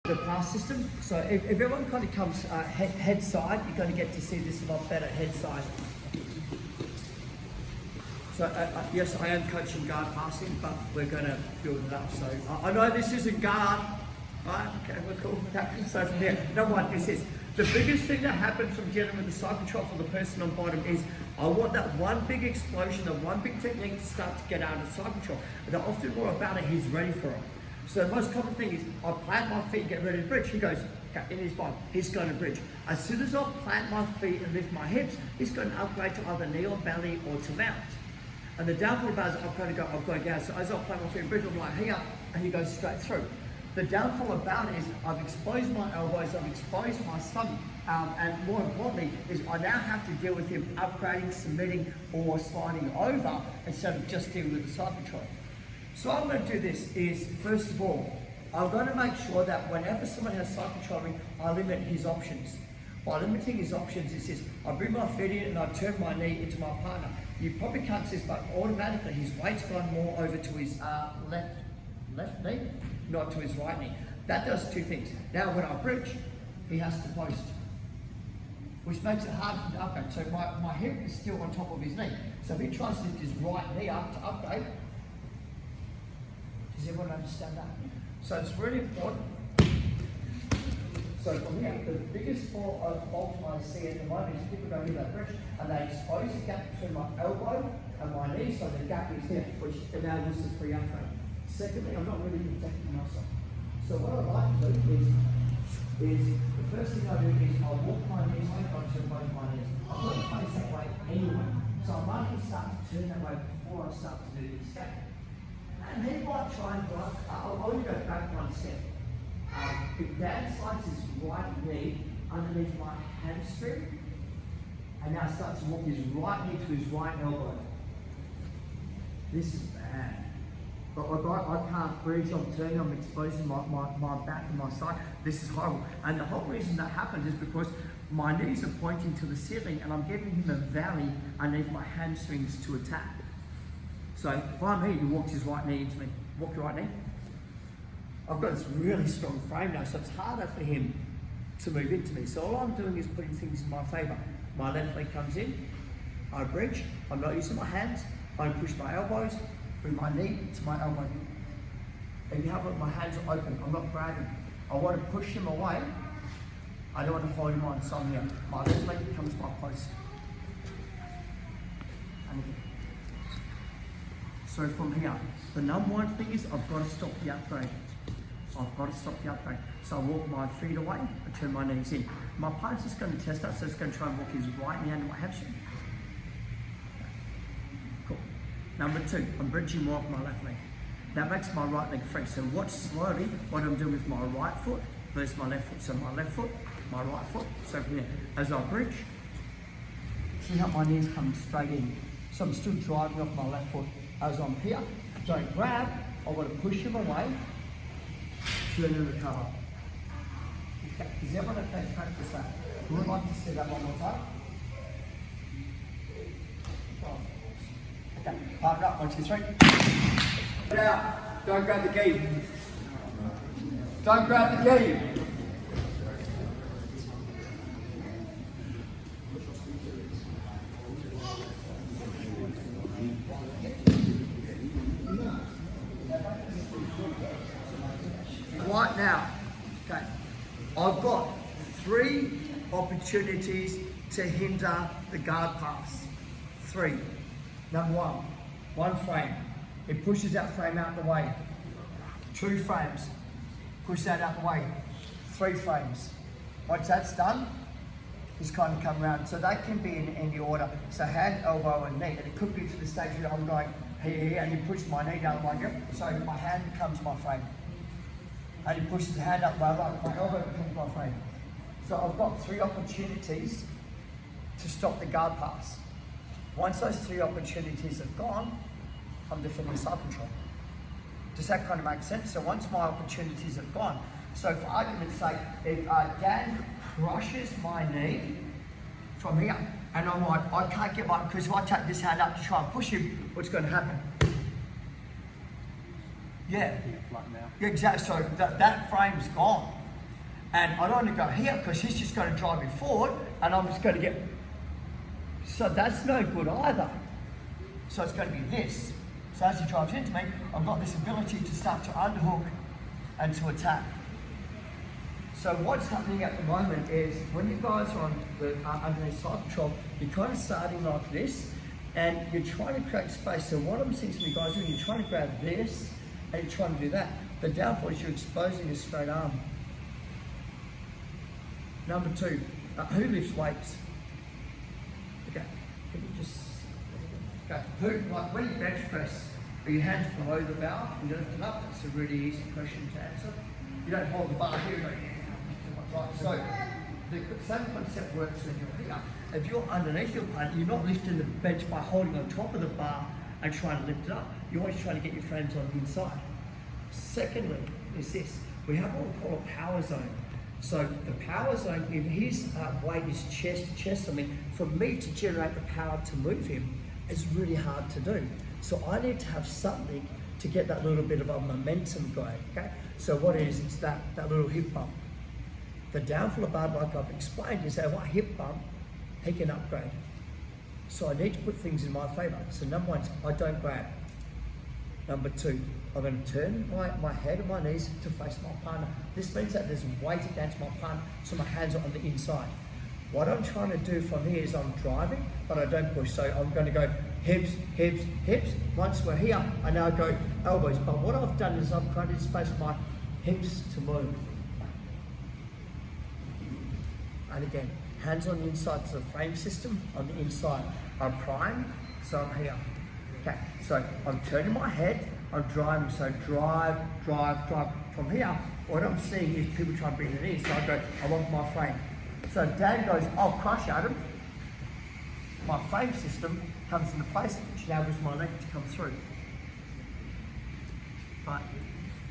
The pass system. So if everyone kind of comes head side, you're going to get to see this a lot better head side. So yes, I am coaching guard passing, but we're going to build it up. So I know this isn't guard, right? Okay, we're cool. So from here, number one is this. The biggest thing that happens from dealing with the side control for the person on bottom is I want that one big explosion, that one big technique to start to get out of side control. And the often more about it, he's ready for it. So the most common thing is I plant my feet and get ready to bridge. He goes, okay, in his mind, he's going to bridge. As soon as I plant my feet and lift my hips, he's going to upgrade to either knee or belly or to mount. And the downfall about it is I've got to go out. So as I plant my feet and bridge, I'm like, hang up, and he goes straight through. The downfall about it is I've exposed my elbows, I've exposed my stomach, and more importantly is I now have to deal with him upgrading, submitting, or sliding over instead of just dealing with the side control. So what I'm going to do this is, first of all, I'm going to make sure that whenever someone has side controlling, I limit his options. By limiting his options, it says I bring my feet in and I turn my knee into my partner. You probably can't see this, but automatically his weight's gone more over to his left knee, not to his right knee. That does two things. Now when I bridge, he has to post, which makes it hard for him to upgrade. So my hip is still on top of his knee. So if he tries to lift his right knee up to upgrade, does everyone understand that? So it's really important. So from here, the biggest fault I see at the moment is people don't do that bridge and they expose the gap between my elbow and my knee, so the gap is there, which enables the free upgrade. Secondly, I'm not really protecting myself. So what I like to do is the first thing I do is I walk my knees onto both my knees. I've got to face that way anyway. So I might start to turn that way before I start to do this step. And then I try and block, I'll only go back one step. If Dad slides his right knee underneath my hamstring, and now starts to walk his right knee to his right elbow. This is bad. But I can't bridge, I'm turning, I'm exposing my back and my side. This is horrible. And the whole reason that happens is because my knees are pointing to the ceiling and I'm giving him a valley underneath my hamstrings to attack. So if I'm here, he walks his right knee into me. Walk your right knee. I've got this really strong frame now, so it's harder for him to move into me. So all I'm doing is putting things in my favour. My left leg comes in, I bridge, I'm not using my hands, I push my elbows, bring my knee to my elbow. If you have my hands are open, I'm not grabbing. I want to push him away, I don't want to hold him on, so I'm here. My left leg becomes my post. And again. So from here, the number one thing is I've got to stop the upgrade. I've got to stop the upgrade. So I walk my feet away, I turn my knees in. My opponent's just going to test that, so it's going to try and walk his right knee under my hamstring. Cool. Number two, I'm bridging more off my left leg. That makes my right leg free. So watch slowly what I'm doing with my right foot versus my left foot. So my left foot, my right foot. So from here, as I bridge, see how my knees come straight in. So I'm still driving off my left foot. As I'm here, don't grab, I want to push him away, turn and recover. Okay. Does everyone okay to practice that? Who would like to see that one more time? Okay, partner up, 1, 2, 3. Put it out, don't grab the key. Don't grab the key. Right now, okay, I've got 3 opportunities to hinder the guard pass. 3. Number 1 frame. It pushes that frame out the way. 2 frames. Push that out the way. 3 frames. Once that's done, he's kind of come around. So that can be in any order. So hand, elbow, and knee. And it could be to the stage where I'm going here, and he pushes my knee down my grip. So my hand becomes my frame. And he pushes the hand up my right, my elbow becomes my frame. So I've got 3 opportunities to stop the guard pass. Once those 3 opportunities have gone, I'm defending side control. Does that kind of make sense? So once my opportunities have gone, so for argument's sake, if Dad crushes my knee from here, and I'm like, I can't get my, because if I take this hand up to try and push him, what's going to happen? Yeah. Yeah, exactly. So that frame's gone. And I don't want to go here because he's just going to drive me forward and I'm just going to get... So that's no good either. So it's going to be this. So as he drives into me, I've got this ability to start to underhook and to attack. So what's happening at the moment is when you guys are on the underneath side control, you're kind of starting like this and you're trying to create space. So what I'm seeing some of you guys doing, you're trying to grab this and you're trying to do that. The downfall is you're exposing your straight arm. Number 2, who lifts weights? Okay, can you just... Okay, like when you bench press, are your hands below the bar and you lift it up? That's a really easy question to answer. You don't hold the bar here, right? So the same concept works when you're here. If you're underneath your partner, you're not lifting the bench by holding on top of the bar and trying to lift it up. You're always trying to get your friends on the inside. Secondly, is this: we have what we call a power zone. So the power zone, if his weight is chest to chest, I mean, for me to generate the power to move him, is really hard to do. So I need to have something to get that little bit of a momentum going, okay? So what it is, it's that little hip bump. The downfall about, like I've explained, is that one hip bump, he can upgrade. So I need to put things in my favor. So number 1, I don't grab. Number 2, I'm going to turn my head and my knees to face my partner. This means that there's weight against my partner, so my hands are on the inside. What I'm trying to do from here is I'm driving, but I don't push. So I'm going to go hips, hips, hips. Once we're here, I now go elbows. But what I've done is I've created space for my hips to move. And again, hands on the inside to the frame system. On the inside, I'm prime, so I'm here. Okay, so I'm turning my head, I'm driving, so drive, drive, drive. From here, what I'm seeing is people trying to bring it in, so I go, I want my frame. So Dan goes, I'll crush Adam. My frame system comes into place, which enables my leg to come through. Right.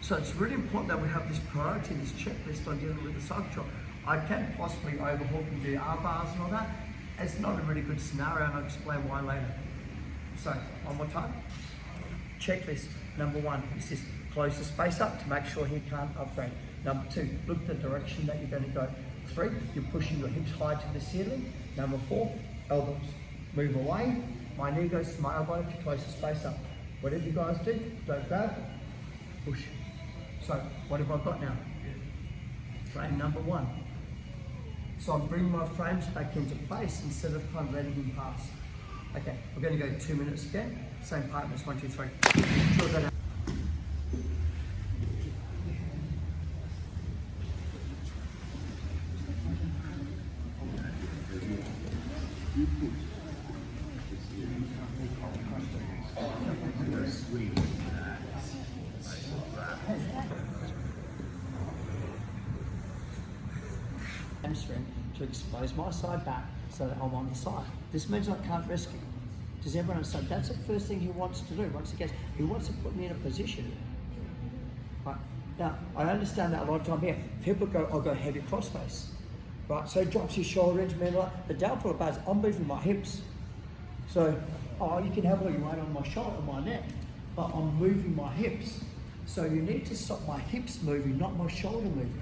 So it's really important that we have this priority, this checklist on dealing with the side control. I can possibly overhook and do R bars and all that. It's not a really good scenario, and I'll explain why later. So, one more time. Checklist, number 1 is this: close the space up to make sure he can't upgrade. Number 2, look the direction that you're going to go. 3, you're pushing your hips high to the ceiling. Number 4, elbows. Move away, my knee goes to my elbow to close the space up. Whatever you guys do, don't grab, push. So, what have I got now? Frame number 1. So I'm bringing my frames back into place instead of kind of letting him pass. Okay, we're going to go 2 minutes again. Same partners, 1, 2, 3. Draw that out. Hamstring to expose my side back so that I'm on the side. This means I can't rescue. Does everyone understand? That's the first thing he wants to do. Once again, he wants to put me in a position. Right. Now, I understand that a lot of time here, people go, I'll go heavy crossface. Right, so he drops his shoulder into me, like, the downfall of is I'm moving my hips. So, you can have all you want on my shoulder, on my neck, but I'm moving my hips. So you need to stop my hips moving, not my shoulder moving.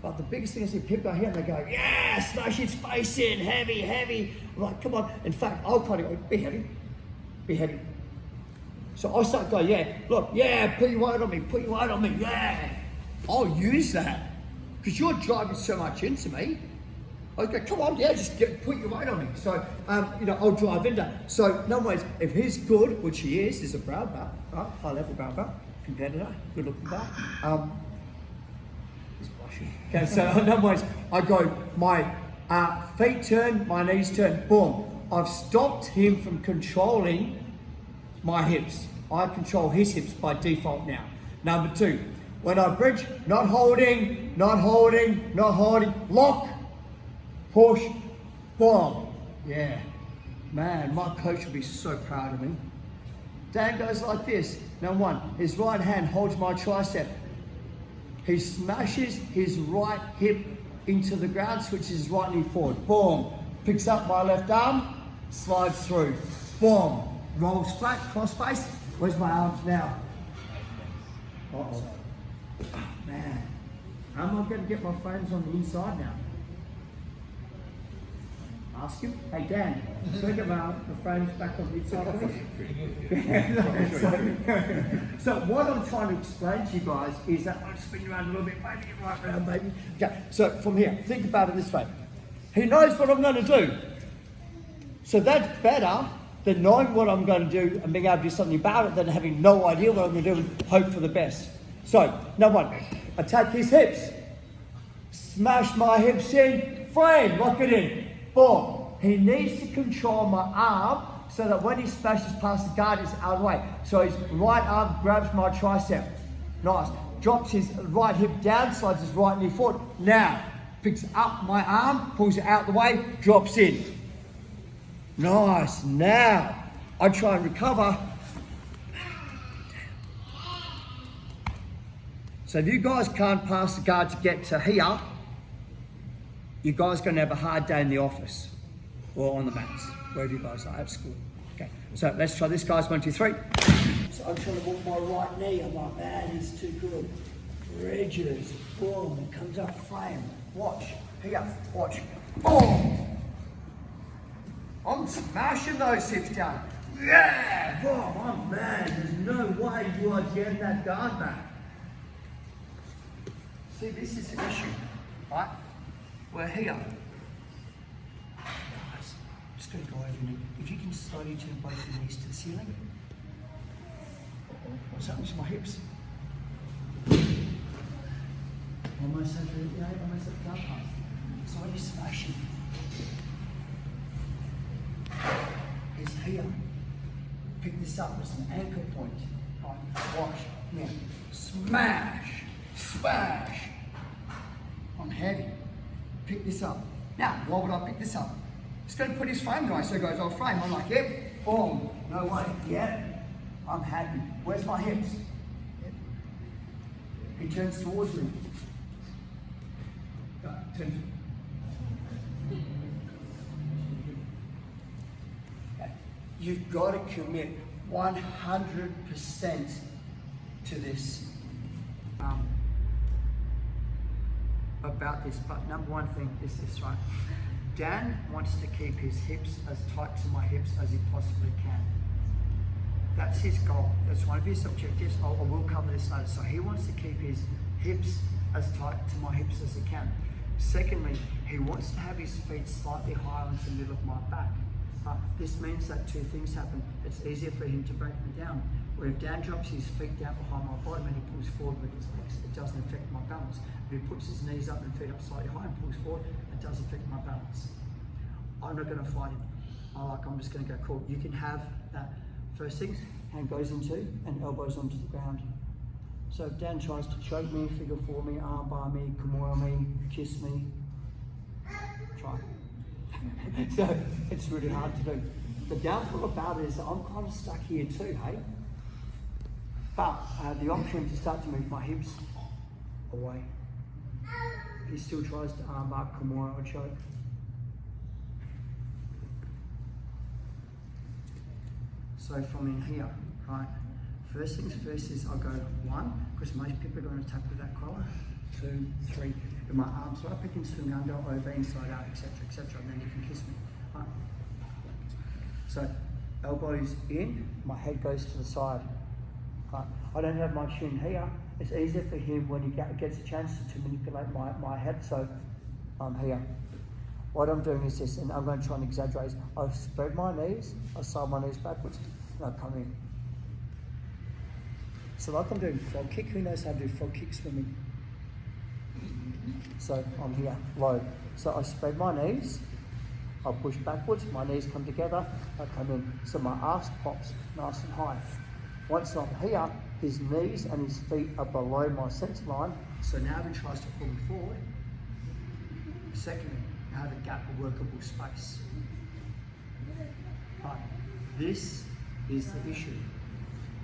But the biggest thing is if people go here and they go, yeah, smash his face in, heavy, heavy. I'm like, come on. In fact, I'll kind of go, be heavy, be heavy. So I start going, yeah, look, yeah, put your weight on me, put your weight on me, yeah. I'll use that because you're driving so much into me. I go, come on, yeah, just put your weight on me. So, I'll drive into that. So, in other words, if he's good, which he is a brown belt, right, high level brown belt, competitor, good looking guy. He's blushing. Okay, so in other words, I go, my feet turn, my knees turn, boom. I've stopped him from controlling my hips. I control his hips by default now. Number 2, when I bridge, not holding, not holding, not holding, lock, push, boom. Yeah, man, my coach will be so proud of me. Dan goes like this. Number 1, his right hand holds my tricep. He smashes his right hip into the ground, switches his right knee forward. Boom. Picks up my left arm, slides through. Boom. Rolls flat, cross face. Where's my arms now? Uh-oh. Man. Am I going to get my frames on the inside now? Ask him. Hey Dan, can I get the frames back on the inside, please? So what I'm trying to explain to you guys is that I'm spinning around a little bit, baby, right round, baby. Okay, so from here, think about it this way. He knows what I'm going to do. So that's better than knowing what I'm going to do and being able to do something about it than having no idea what I'm going to do and hope for the best. So, number one, attack his hips. Smash my hips in, frame, lock it in. Boom. He needs to control my arm so that when he smashes past the guard, it's out of the way. So his right arm grabs my tricep. Nice. Drops his right hip down, slides his right knee forward. Now, picks up my arm, pulls it out the way, drops in. Nice. Now, I try and recover. So if you guys can't pass the guard to get to here, you guys are going to have a hard day in the office or on the mats, wherever you guys are at school. Okay, so let's try this, guys. 1, 2, 3. So I'm trying to walk my right knee. I'm like, man, he's too good. Bridges, boom, it comes up frame. Watch, here, watch. Boom! I'm smashing those hips down. Yeah! Boom, oh man, there's no way you are getting that guard back. See, this is the issue, right? We're here. Guys, I'm just going to go over your knee. If you can slowly turn both your knees to the ceiling. What's happening to my hips? Almost at the guard pass. So when you smash it, it's here. Pick this up as an anchor point. Right, watch. Now, smash, smash. I'm heavy. Pick this up. Now, why would I pick this up? It's going to put his frame down. So he goes, oh, frame. I'm like, yep, boom. No way. Yeah. I'm happy. Where's my hips? Yep. He turns towards me. Turn. Okay. You've got to commit 100% to this. About this, but number one thing is this, right? Dan wants to keep his hips as tight to my hips as he possibly can. That's his goal. That's one of his objectives. I will cover this later. So he wants to keep his hips as tight to my hips as he can. Secondly, he wants to have his feet slightly higher into the middle of my back. This means that two things happen. It's easier for him to break me down. Where if Dan drops his feet down behind my bottom and he pulls forward with his legs, it doesn't affect my balance. If he puts his knees up and feet up slightly high and pulls forward, it does affect my balance. I'm not going to fight him. I'm just going to go, cool. You can have that. First thing, hand goes into and elbows onto the ground. So if Dan tries to choke me, figure four me, arm bar me, kimura me, kiss me, try. So it's really hard to do. The downfall about it is that I'm kind of stuck here too, hey? But I have the option to start to move my hips away. He still tries to arm bar, kimura or choke. So from in here, right? First things first is I'll go 1, because most people are going to attack with that collar. 2, 3. With my arms right, I can swing under, over, inside out, etc., etc. And then you can kiss me. Right? So elbows in, my head goes to the side. Right? I don't have my chin here. It's easier for him when he gets a chance to manipulate my head. So I'm here. What I'm doing is this, and I'm going to try and exaggerate. I spread my knees, I slide my knees backwards, and I come in. So like I'm doing frog kick, who knows how to do frog kick swimming? So I'm here, low. So I spread my knees, I push backwards, my knees come together, I come in. So my ass pops nice and high. Once I'm here, his knees and his feet are below my centre line. So now he tries to pull me forward. Secondly, I have a gap, a workable space. Right, this is the issue.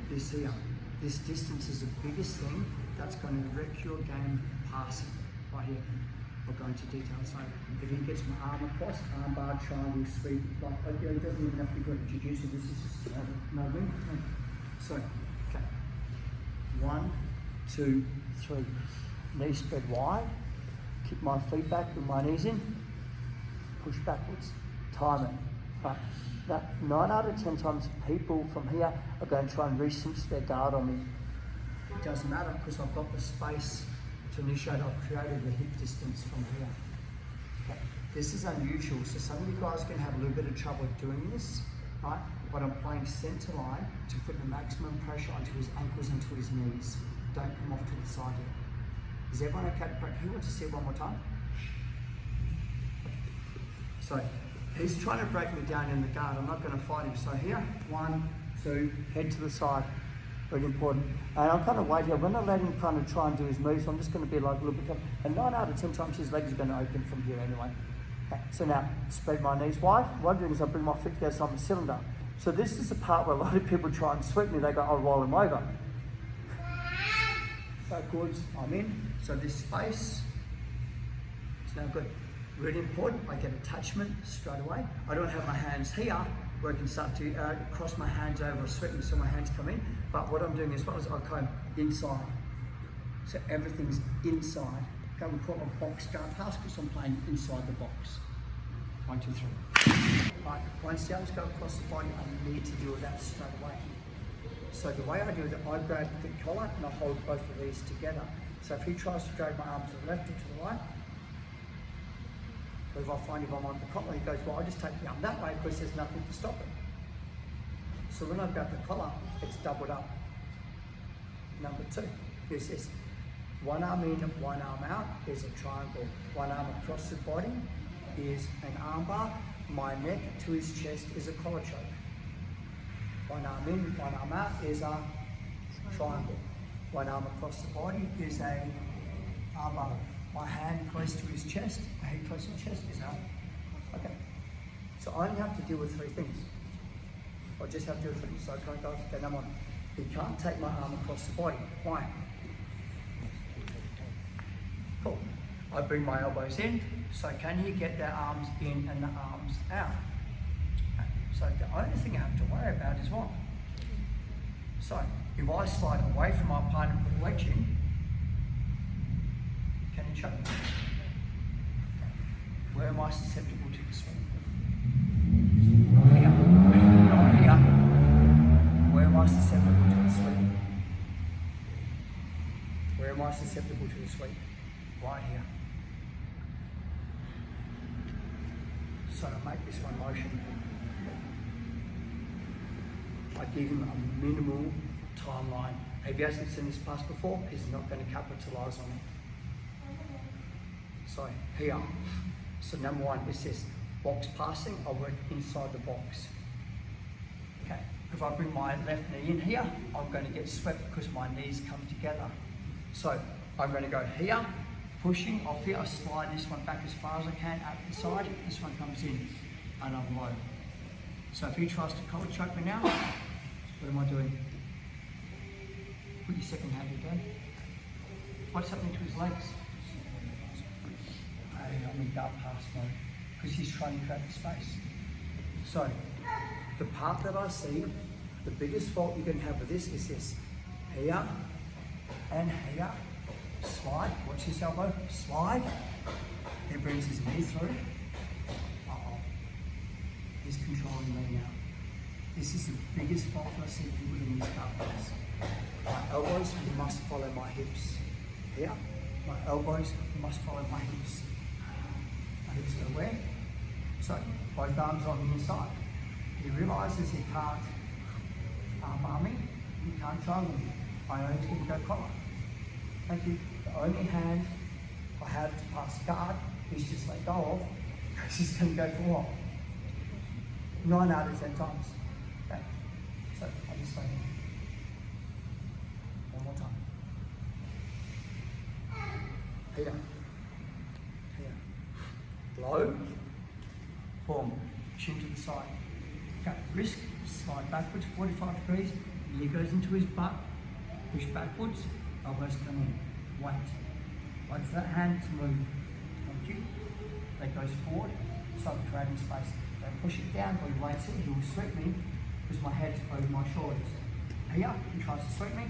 This here. This distance is the biggest thing that's going to wreck your game passing. Right here. I'll go into detail. So if he gets my arm across, arm bar, triangle, sweep, like, it doesn't even have to be good at jiu-jitsu. This is just no win. So, okay. 1, 2, 3. knees spread wide, kick my feet back with my knees in, push backwards, time it. Right. That 9 out of 10 times people from here are going to try and re-cinch their guard on me. It doesn't matter because I've got the space to initiate. I've created the hip distance from here. Okay. This is unusual, so some of you guys are going to have a little bit of trouble doing this, right? But I'm playing centre line to put the maximum pressure onto his ankles and to his knees. Don't come off to the side yet. Is everyone okay to practice? Who wants to see it one more time? So he's trying to break me down in the guard. I'm not going to fight him. So here, 1, 2, head to the side. Very important. And I'm kind of wait here. When I let him kind of try and do his moves, I'm just going to be like a little bit. And 9 out of 10 times his legs are going to open from here anyway. Okay. So now, spread my knees wide. What I'm doing is I bring my feet together so I'm a cylinder. So this is the part where a lot of people try and sweep me. They go, I'll roll him over. Backwards, I'm in. So this space is now good. Really important, I get attachment straight away. I don't have my hands here where I can start to cross my hands over, sweep me so my hands come in. But what I'm doing as well is I come inside. So everything's inside. Go and call a box guard pass because I'm playing inside the box. 1, 2, 3. Right, once the arms go across the body, I need to deal with that straight away. So the way I do it, I grab the collar and I hold both of these together. So if he tries to drag my arm to the left or to the right, but if I find if I'm on the collar, he goes, well, I'll just take the arm that way because there's nothing to stop it. So when I grab the collar, it's doubled up. Number 2 is this. One arm in, one arm out is a triangle. One arm across the body is an arm bar. My neck to his chest is a collar choke. One arm in, one arm out is a triangle. One arm across the body is a arm bar. My hand close to his chest, my head close to his chest is out. Okay. So I only have to deal with 3 things. I just have to do with 3 things. So I can't go, okay, number 1. He can't take my arm across the body. Why? Cool. I bring my elbows in, so can he get their arms in and the arms out? Okay. So the only thing I have to worry about is what? So if I slide away from my opponent and put a wedge in, can he choke? Okay. Where am I susceptible to the swing? Not here. Not here. Where am I susceptible to the sweep? Where am I susceptible to the sweep? Right here. So to make this one motion, I give him a minimal timeline. If he hasn't seen this pass before, he's not going to capitalise on it. So here. So number 1 is this box passing. I work inside the box. Okay. If I bring my left knee in here, I'm going to get swept because my knees come together. So I'm going to go here, pushing off here. I slide this one back as far as I can out the side. This one comes in and I'm low. So if he tries to collar choke me now, what am I doing? Put your second hand down. What's happening to his legs? I'm in guard pass mode because he's trying to create the space. So the part that I see, the biggest fault you're going to have with this is this. Here and here. Slide. Watch his elbow. Slide. He brings his knee through. Uh-oh. He's controlling me now. This is the biggest fault I see people in these guard pass. My elbows must follow my hips. Here. My elbows must follow my hips. My hips go where? So, both arms on the inside. He realises he can't arm me, he can't triangle me. I know he's going to go collar. Thank you. The only hand I have to pass guard, he's just let go of, because he's going to go for what? 9 out of 10 times. Okay. So, I'll just stay here. One more time. Here. Here. Low. Boom. Chin to the side. Okay. Wrist. Slide backwards 45 degrees. Knee goes into his butt. Push backwards. Elbows come in. Wait. Wait for that hand to move. Thank you. That goes forward. So I'm creating space. Don't push it down or he waits it. He will sweep me because my head's over my shoulders. Here, he tries to sweep me.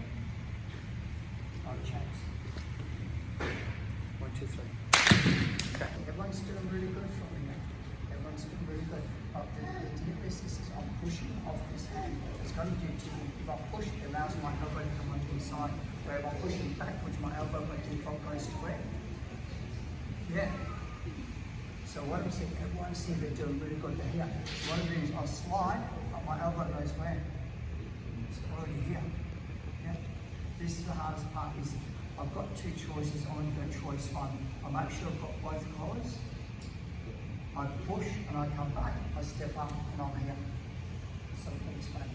Not a chance. 1, 2, 3. Okay. Everyone's doing really good from here. Everyone's doing really good. But this is I'm pushing off this hand. It's going to do to me. If I push, it allows my elbow to come on the inside. Where if I push it backwards, my elbow by default goes to where? Yeah. So what I'm seeing, everyone's seeing they're doing really good. They're here. So what I'm doing is I'll slide, but my elbow goes where? It's already here. Yeah. This is the hardest part. Is I've got two choices. I want to go choice one. I make sure I've got both collars. I push and I come back. I step up and I'm here. So please, mate.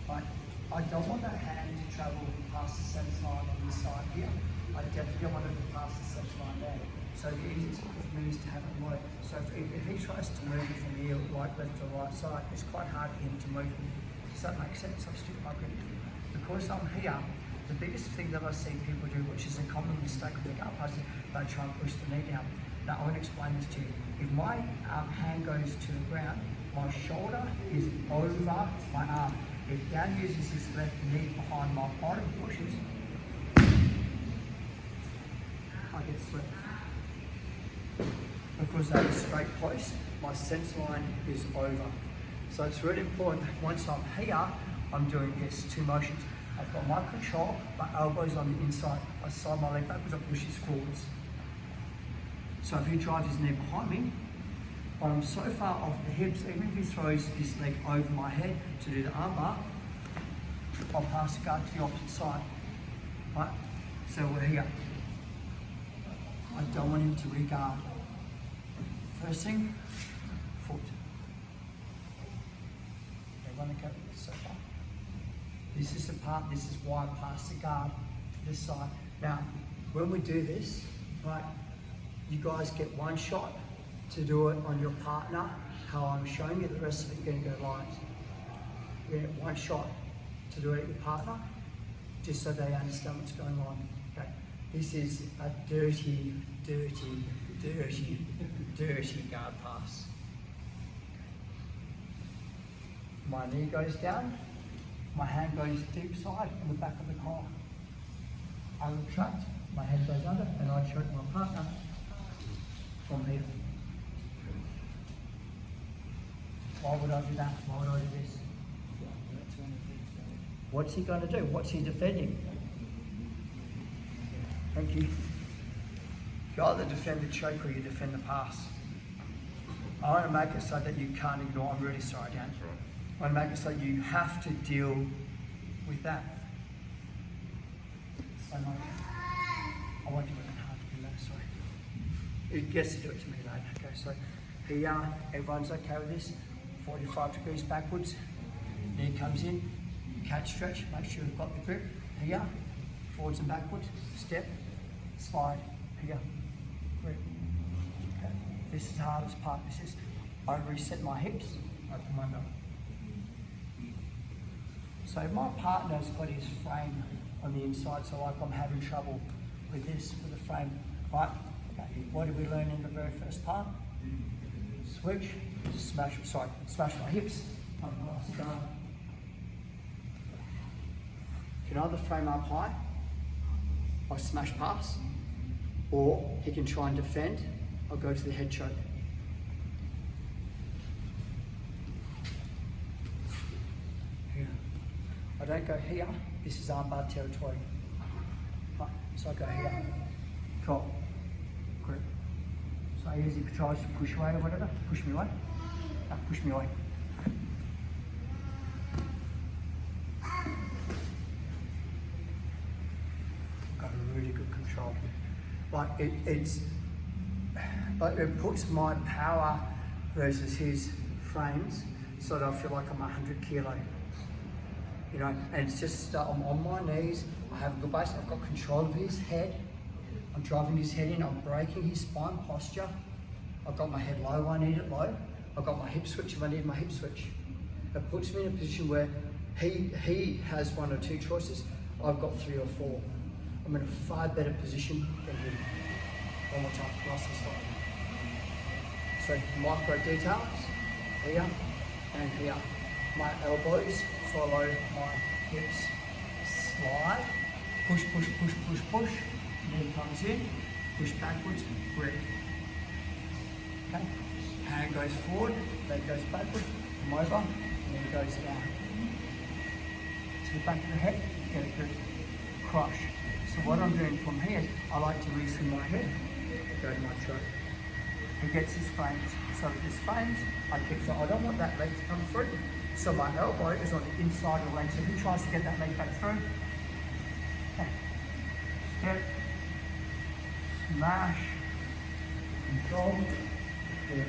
Right. I don't want that hand to travel past the centre line on this side here. I definitely don't want it to pass the centre line there. So the easiest for me is to have it work. So if he tries to move it from here, right, left to right side, it's quite hard for him to move it. Does that make sense? I'm still my grip. Because I'm here, the biggest thing that I see people do, which is a common mistake with the guard pass, they try and push the knee down. Now I want to explain this to you. If my hand goes to the ground, my shoulder is over my arm. If Dan uses his left knee behind my body, pushes, I get slipped. Because that is straight close, my sense line is over. So it's really important that once I'm here, I'm doing this, two motions. I've got my control, my elbows on the inside. I slide my leg backwards, I push his forwards. So if he drives his knee behind me, when I'm so far off the hips, even if he throws his leg over my head to do the armbar, I'll pass the guard to the opposite side. Right? So we're here. I don't want him to regard. First thing, foot. Everyone okay with this so far? This is the part, this is why I pass the guard to this side. Now, when we do this, right, you guys get one shot to do it on your partner, how I'm showing you. The rest of it, you're going to go live. You get one shot to do it at your partner, just so they understand what's going on. Okay. This is a dirty, dirty, dirty, dirty guard pass. Okay. My knee goes down, my hand goes deep side in the back of the collar. I retract, my head goes under, and I choke my partner from here. Why would I do that? Why would I do this? What's he going to do? What's he defending? Thank you. You either defend the choke or you defend the pass. I want to make it so that you can't ignore. I'm really sorry, Dan. I want to make it so you have to deal with that. So no, I won't do it hard to do that, sorry. It gets to do it to me later. Okay, so here, everyone's okay with this. 45 degrees backwards, knee comes in, catch stretch, make sure you've got the grip. Here, forwards and backwards, step, slide, here, grip. Okay. This is the hardest part. This is, I reset my hips, I come under. So if my partner's got his frame on the inside, so like I'm having trouble with this for the frame, right? Okay. What did we learn in the very first part? Switch, smash my hips. Can either frame up high, I smash pass, or he can try and defend, I'll go to the head choke. Here. I don't go here, this is armbar territory. Right. So I go here, drop, grip. So easy tries to push away or whatever, push me away, push me away. Got a really good control. Like it puts my power versus his frames so that I feel like I'm 100 kilo. You know, and it's just, I'm on my knees, I have a good base, I've got control of his head. I'm driving his head in, I'm breaking his spine posture. I've got my head low when I need it low. I've got my hip switch if I need my hip switch. It puts me in a position where he has one or two choices, I've got 3 or 4. I'm in a far better position than him. One more time, last and stop. So micro details, here and here. My elbows follow my hips. Slide, push, push, push, push, push. knee comes in, push backwards, grip. Okay, hand goes forward, leg goes backwards, come over, knee goes down. To the back of the head, get a grip, crush. So what I'm doing from here is I like to loosen my head, go to my throat. He gets his frames. So with his frames, I keep, so I don't want that leg to come through. So my elbow is on the inside of the leg. So if he tries to get that leg back through, okay. Hip, smash, control, hip.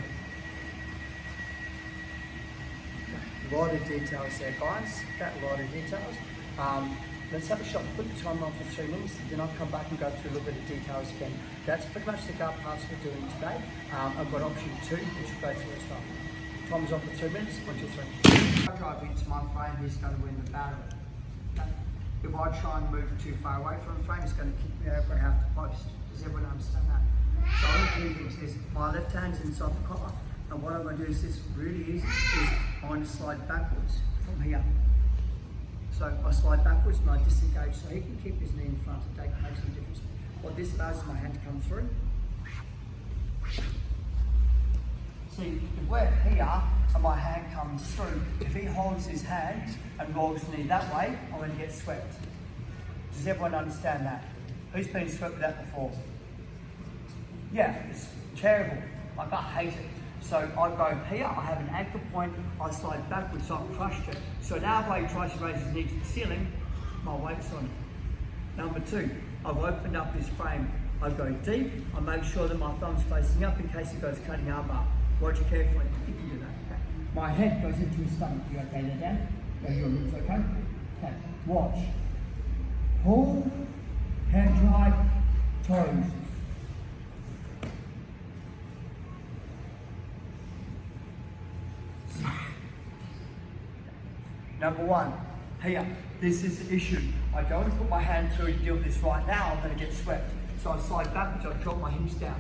A lot of details there, guys. A lot of details. Let's have a shot, put the timer on for 3 minutes, then I'll come back and go through a little bit of details again. That's pretty much the guard parts we're doing today. I've got option 2, which we'll go through as well. Timer's on for 3 minutes, 1, 2, 3. If I drive into my frame, he's going to win the battle. Okay? If I try and move too far away from the frame, he's going to kick me over and have to post. Does everyone understand that? So all I do is my left hand's inside the collar, and what I'm going to do is this really easy, is I'm going to slide backwards from here. So I slide backwards and I disengage so he can keep his knee in front and make some difference. What this allows is my hand to come through. See, if we're here and my hand comes through, if he holds his hand and rolls his knee that way, I'm going to get swept. Does everyone understand that? Who's been swept with that before? Yeah, it's terrible. Like, I hate it. So I go here, I have an anchor point, I slide backwards, so I've crushed it. So now if he tries to raise his knee to the ceiling, my weight's on it. Number 2, I've opened up his frame. I go deep, I make sure that my thumb's facing up in case he goes cutting armbar. Watch carefully, you can do that. Okay. My head goes into his stomach. You okay there, Dan? Your lips okay? Okay, watch. Pull, head drive, toes. Number 1, here, this is the issue. I don't want to put my hand through to deal with this right now, I'm going to get swept. So I slide backwards, I drop my hips down.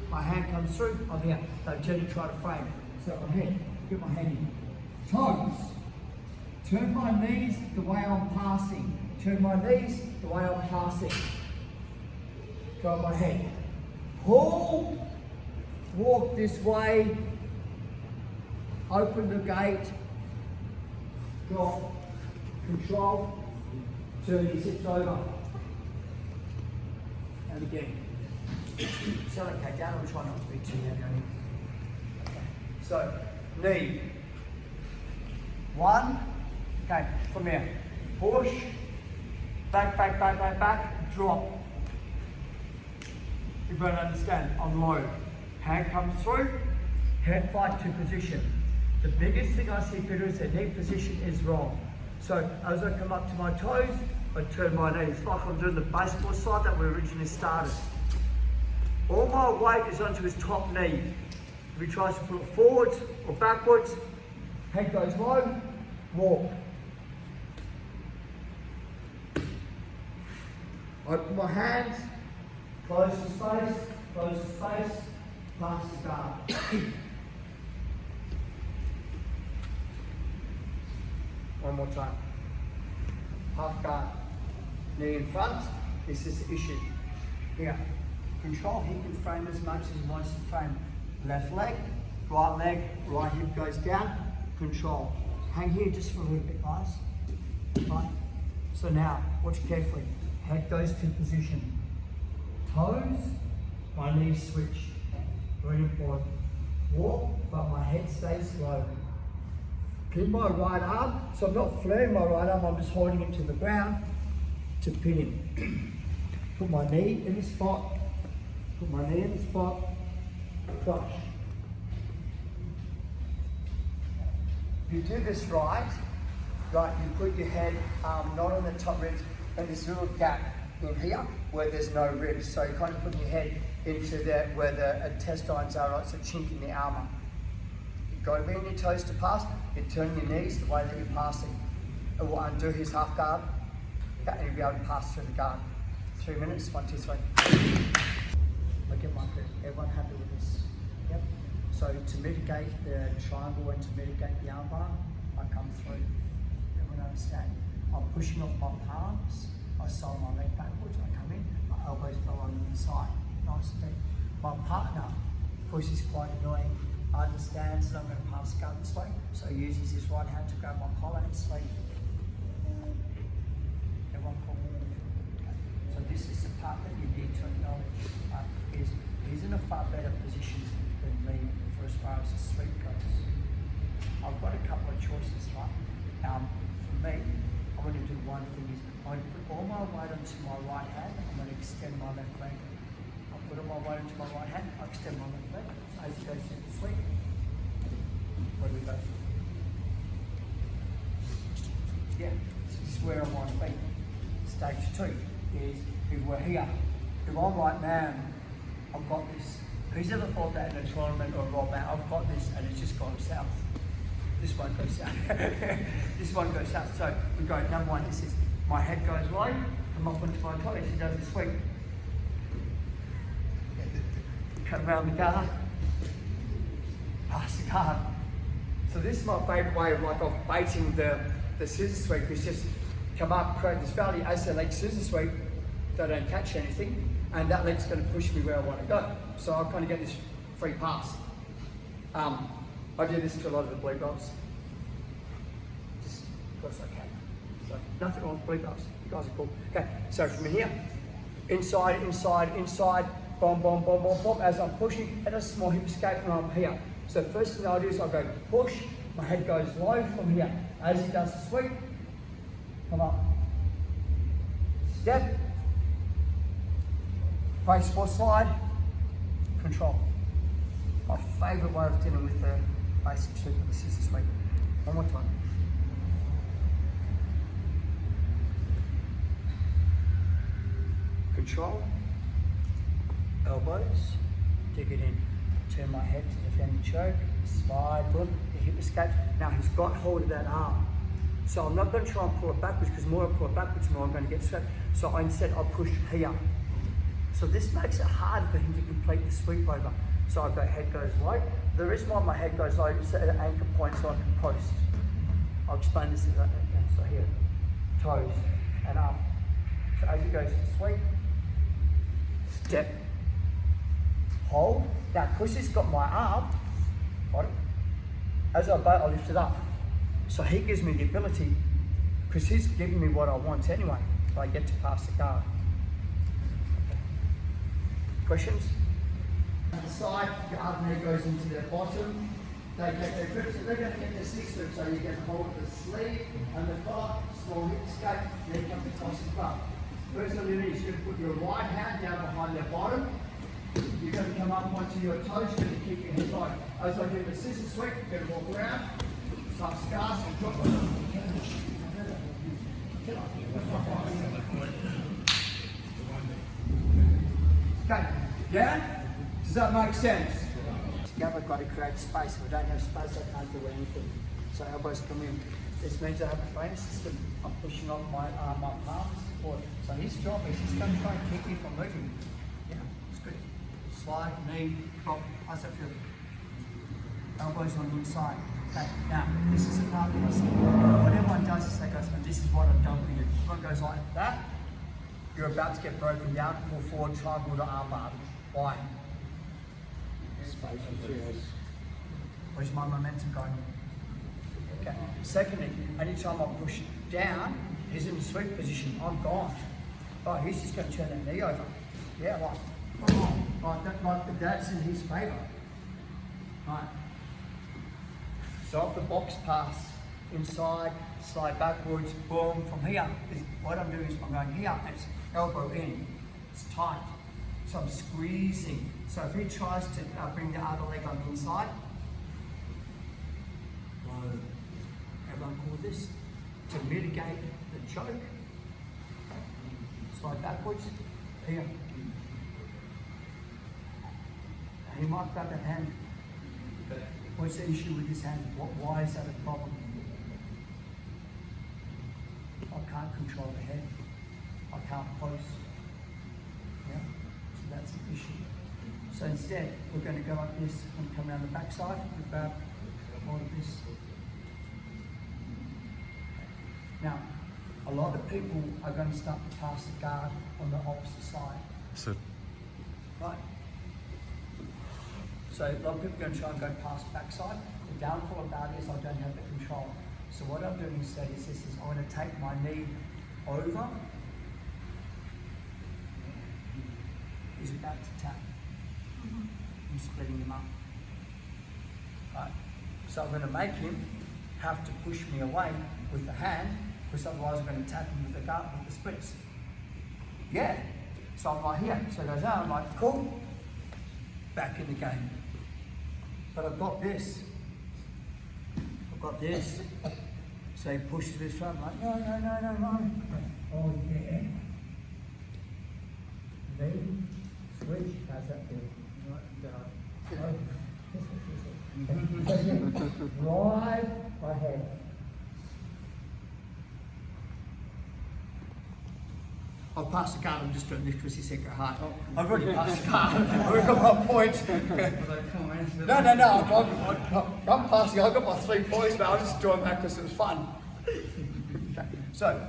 My hand comes through, I'm here. Don't gently try to frame. So I'm here, get my hand in. Toes. Turn my knees the way I'm passing. Turn my knees the way I'm passing. Go on my head. Pull, walk this way, open the gate, drop, control, turn his hips over. And again. So okay, down and try not to be too heavy on him. Okay. So, knee. 1. Okay, from here. Push, back, drop. You don't understand, I'm low. Hand comes through, head fight to position. The biggest thing I see people do is their knee position is wrong. So as I come up to my toes, I turn my knees like I'm doing the baseball slide that we originally started. All my weight is onto his top knee. If he tries to pull it forwards or backwards, head goes low, walk. Open my hands, close the space, pass the guard. One more time. Half guard. Knee in front. This is the issue. Here. Control. He can frame as much as he wants to frame. Left leg, right hip goes down. Control. Hang here just for a little bit, guys. Right. So now, watch carefully. Head goes to position. Toes, my knees switch. Very important. Walk, but my head stays low. Pin my right arm, so I'm not flaring my right arm, I'm just holding it to the ground to pin him. Put my knee in the spot, crush. If you do this right, you put your head not on the top ribs, and this little gap in here where there's no ribs. So you kind of put your head into there where the intestines are, right? So chink in the armour. You've got to be on your toes to pass. You turn your knees the way that you're passing. It will undo his half guard. Okay, and you'll be able to pass through the guard. 3 minutes, 1, 2, 3. Look at my grip. Everyone happy with this? Yep. So to mitigate the triangle and to mitigate the armbar, I come through. Everyone understand? I'm pushing off my palms. I saw my leg backwards, I come in, my elbows fell on the inside, nice and deep. My partner, of course, is quite annoying, understands that I'm going to pass the guard this way, so he uses his right hand to grab my collar and sleeve. Everyone cool? Okay. So this is the part that you need to acknowledge. He's in a far better position than me for as far as the sweep goes. I've got a couple of choices, right? For me, I'm going to do one thing is I'm going to put all my weight onto my right hand. I'm going to extend my left leg. I'll put all my weight onto my right hand. I'll extend my left leg. So as it goes to the sweep, where do we go? Yeah, so this is where I want to be. Stage 2 is if we're here. If I'm right now, I've got this. Who's ever thought that in a tournament or a roll out? I've got this and it's just gone south. This won't go south. This won't go south. So we go, number one, this is my head goes low, come up onto my toes, he does a sweep. Come around the guard, pass the guard. So this is my favourite way of baiting the scissor sweep, is just come up, create this valley, as the leg scissor sweep, they don't catch anything, and that leg's going to push me where I want to go. So I kind of get this free pass. I do this to a lot of the blue belts, just because I can. So nothing wrong with blue belts, you guys are cool. Okay, so from here, inside, inside, inside, bomb, bomb, bomb, bomb, bomb. As I'm pushing, and a small hip escape when I'm here. So the first thing I do is I go push, my head goes low from here. As he does the sweep, come up, step, baseball slide, control. My favourite way of dealing with the basic sweep of the scissor sweep. One more time. Control, elbows, dig it in. Turn my head to defend the choke, slide, good, the hip escape. Now he's got hold of that arm. So I'm not going to try and pull it backwards, because the more I pull it backwards, the more I'm going to get swept. So instead I push here. So this makes it hard for him to complete the sweep over. So I go, head goes low. The reason why my head goes low is at an anchor point so I can post. I'll explain this. So here, toes and up. So as he goes to sweep, step, hold. Now, because he's got my arm, got it? As I boat, I lift it up. So he gives me the ability, because he's giving me what I want anyway, if I get to pass the guard. Okay. Questions? On the side, your other knee goes into the bottom. They get their grip, so they're going to get their six grip, so you get hold of the sleeve and the collar, small hip escape, then come across the front. First thing you need is you're going to put your right hand down behind their bottom. You're going to come up onto your toes, you're going to keep your head low. As I do the scissor sweep, you're going to walk around, start scars and drop it. Okay, yeah? Does that make sense? Together, I've got to create space. If I don't have space, I can't do anything. So elbows come in. This means I have a frame system. I'm pushing off my palms forward. So his job is he's going to try and keep me from moving. Yeah, it's good. Slide, knee, drop. How's that feel? Elbows on the inside. Okay, now this is the part that I see. What everyone does is they go, and this is what I've done for you. Everyone goes like that. You're about to get broken down. Pull forward, triangle to arm bar. Why? Where's my momentum going? Okay. Secondly, anytime I push down, he's in the sweep position. I'm gone. Oh, he's just going to turn that knee over. Yeah, like that's in his favour. Right. So off the box pass, inside, slide backwards, boom. From here, what I'm doing is I'm going here, and it's elbow in. It's tight. So I'm squeezing. So if he tries to bring the other leg on the inside, low. Everyone call this to mitigate the choke. Slide backwards, here. And he might grab that hand. What's the issue with this hand? Why is that a problem? I can't control the head. I can't post. Yeah? So that's the issue. So instead, we're going to go like this and come around the back side and grab all of this. Now, a lot of people are going to start to pass the guard on the opposite side. So, Right. So a lot of people are going to try and go past backside. The downfall of that is I don't have the control. So what I'm doing instead is this: I'm going to take my knee over. He's about to tap. I'm splitting him up. Right. So I'm going to make him have to push me away with the hand, because otherwise I'm going to tap him with the guard, with the splits. Yeah. So I'm right here. So he goes out, I'm like, cool. Back in the game. But I've got this. I've got this. So he pushes his front, like, no. Oh, yeah. Then switch. How's that feel? Right ahead. I'll pass the card, I'm just doing this because he said go hard. I've already passed the card. I've got my points. No, I'm passing. I've got my 3 points, but I'll just do them back because it was fun. Okay. So,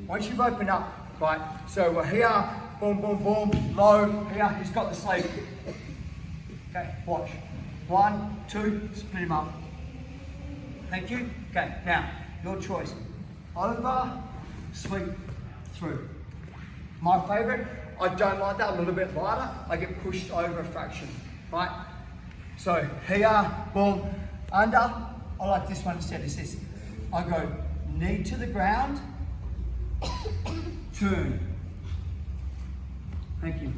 once you've opened up, right, so we're here, boom, boom, boom, low, here, he's got the sleeve. Okay, watch. 1, 2, split him up. Thank you. Okay, now, your choice. Over, sweep, through. My favourite, I don't like that, a little bit lighter, I get pushed over a fraction, right? So here, boom, under, I like this one instead, it's this. I go knee to the ground, turn. Thank you.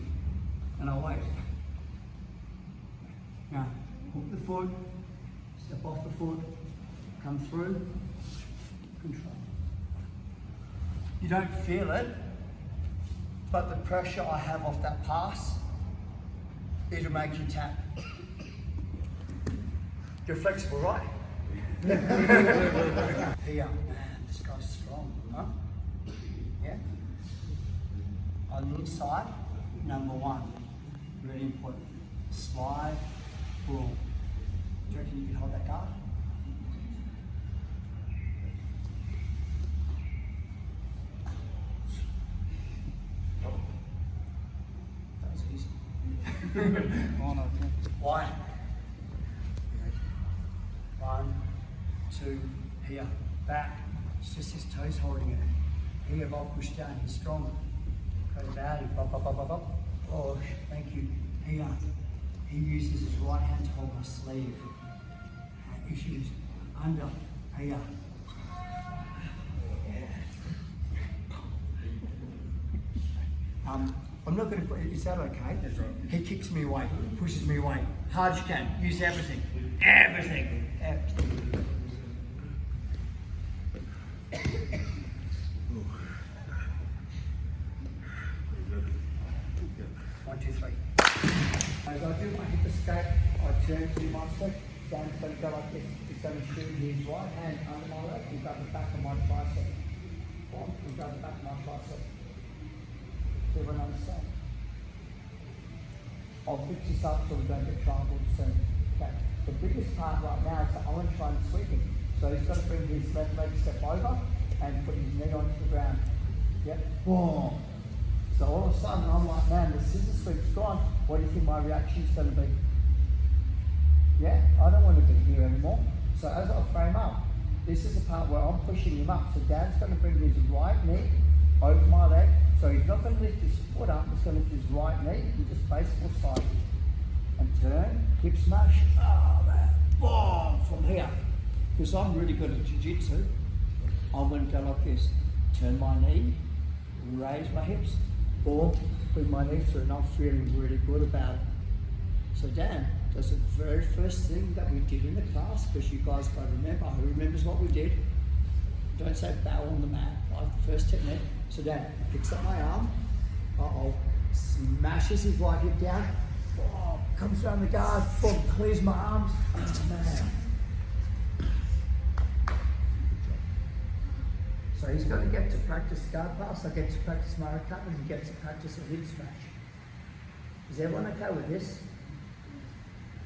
And I'll wait. Now, hook the foot, step off the foot, come through, control. You don't feel it, but the pressure I have off that pass, it'll make you tap. You're flexible, right? Here, man, this guy's strong, huh? Yeah? On the inside, number 1, really important. Slide, boom. Do you reckon you can hold that guard? Why? 1, 2, here, back. It's just his toes holding it. Here, if I push down, he's strong. Go to value, bop. Oh, thank you. Here, he uses his right hand to hold my sleeve. Issues under, here. I'm not going to put, is that okay? That's right. He kicks me away, pushes me away. Hard as you can. Use everything. Everything. 1, 2, 3. As I do my hip escape, I turn to my foot. Dan's going to go like this. He's going to shoot his right hand under my leg. He's got the back of my tricep. He's got the back of my tricep. Does everyone understand? I'll fix this up so we don't get triangled soon. Okay. The biggest part right now is that I want to try and sweep him. So he's got to bring his left leg step over and put his knee onto the ground. Yep. Boom. So all of a sudden I'm like, man, the scissor sweep's gone. What do you think my reaction's going to be? Yeah, I don't want to be here anymore. So as I frame up, this is the part where I'm pushing him up. So Dan's going to bring his right knee over my leg. So he's not going to lift his foot up, he's going to lift his right knee and just baseball side and turn, hip smash, man, boom, from here. Because I'm really good at jiu-jitsu, I'm going to go like this, turn my knee, raise my hips, boom, bring my knee through, and I'm feeling really good about it. So Dan does the very first thing that we did in the class, because you guys got to remember, who remembers what we did? Don't say bow on the mat, like the first technique. So Dan picks up my arm, smashes his right hip down, comes around the guard, clears my arms, man. So he's got to get to practice guard pass, I get to practice my cut, and he gets to practice a hip smash. Is everyone okay with this?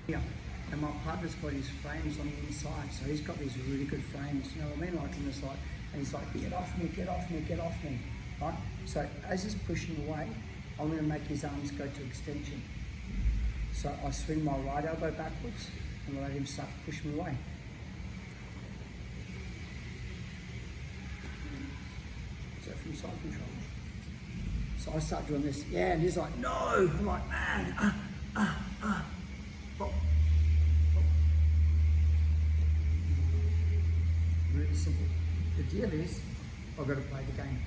Yeah. And my partner's got his frames on the inside, so he's got these really good frames, you know what I mean? Like in this, like, And he's like, get off me, get off me, get off me, right? So as he's pushing away, I'm going to make his arms go to extension. So I swing my right elbow backwards and let him start pushing me away. So from side control. So I start doing this, yeah, and he's like, no. I'm like, man, Pop. Really simple. The deal is, I've got to play the game.